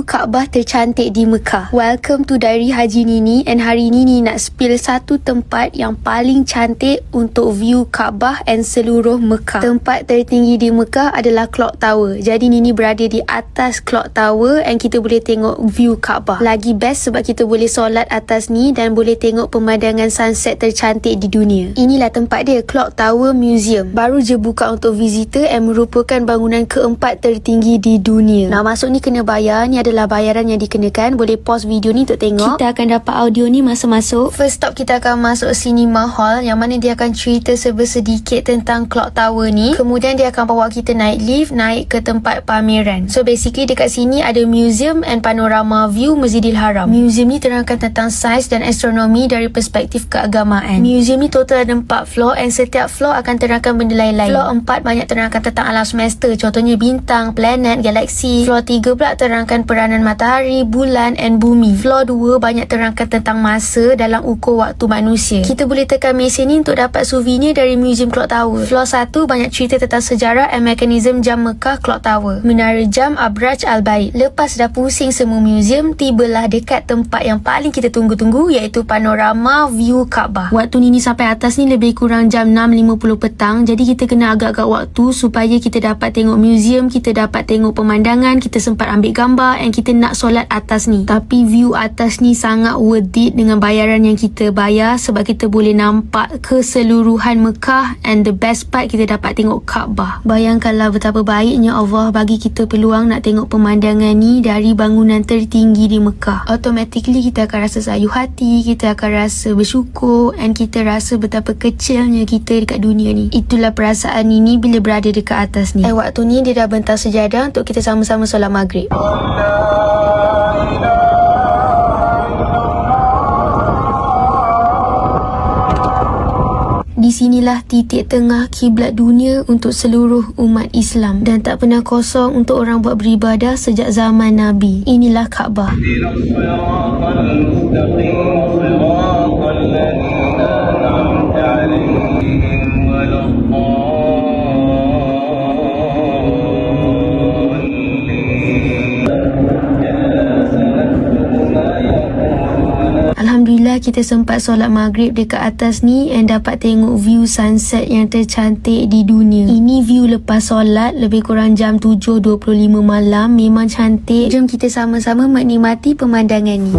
Kaabah tercantik di Mekah. Welcome to Diary Haji Nini, and hari ini Nini nak spill satu tempat yang paling cantik untuk view Kaabah and seluruh Mekah. Tempat tertinggi di Mekah adalah Clock Tower. Jadi Nini berada di atas Clock Tower and kita boleh tengok view Kaabah. Lagi best sebab kita boleh solat atas ni dan boleh tengok pemandangan sunset tercantik di dunia. Inilah tempat dia, Clock Tower Museum. Baru je buka untuk visitor and merupakan bangunan keempat tertinggi di dunia. Nak masuk ni kena bayar. Ni adalah bayaran yang dikenakan. Boleh pause video ni untuk tengok. Kita akan dapat audio ni masa masuk. First stop kita akan masuk Cinema Hall, yang mana dia akan cerita sedikit tentang Clock Tower ni. Kemudian dia akan bawa kita naik lift, naik ke tempat pameran. So basically dekat sini ada museum and panorama view Masjidil Haram. Museum ni terangkan tentang sains dan astronomi dari perspektif keagamaan. Museum ni total ada 4 floor and setiap floor akan terangkan benda lain-lain. Floor 4 banyak terangkan tentang alam semesta, contohnya bintang, planet, galaksi. Floor 3 pula terangkan peranan matahari, bulan and bumi. Floor 2 banyak terangkan tentang masa dalam ukur waktu manusia. Kita boleh tekan mesin ni untuk dapat souvenir dari Museum Clock Tower. Floor 1 banyak cerita tentang sejarah and mekanisme jam Mekah Clock Tower. Menara jam Abraj Al-Bait. Lepas dah pusing semua museum, tibalah dekat tempat yang paling kita tunggu-tunggu, iaitu panorama view Kaabah. Waktu Nini sampai atas ni lebih kurang jam 6.50 petang. Jadi kita kena agak-agak waktu supaya kita dapat tengok museum, kita dapat tengok pemandangan, kita sempat ambil gambar and kita nak solat atas ni. Tapi view atas ni sangat worth it dengan bayaran yang kita bayar, sebab kita boleh nampak keseluruhan Mekah and the best part kita dapat tengok Kaabah. Bayangkanlah betapa baiknya Allah bagi kita peluang nak tengok pemandangan ni dari bangunan tertinggi di Mekah. Automatically kita akan rasa sayu hati, kita akan rasa bersyukur and kita rasa betapa kecilnya kita dekat dunia ni. Itulah perasaan Nini bila berada dekat atas ni. Waktu ni dia dah bentang sejadah untuk kita sama-sama solat maghrib. Di sinilah titik tengah kiblat dunia untuk seluruh umat Islam dan tak pernah kosong untuk orang buat beribadah sejak zaman Nabi. Inilah Kaabah. Alhamdulillah kita sempat solat maghrib dekat atas ni and dapat tengok view sunset yang tercantik di dunia. Ini view lepas solat lebih kurang jam 7.25 malam. Memang cantik. Jom kita sama-sama menikmati pemandangan ni.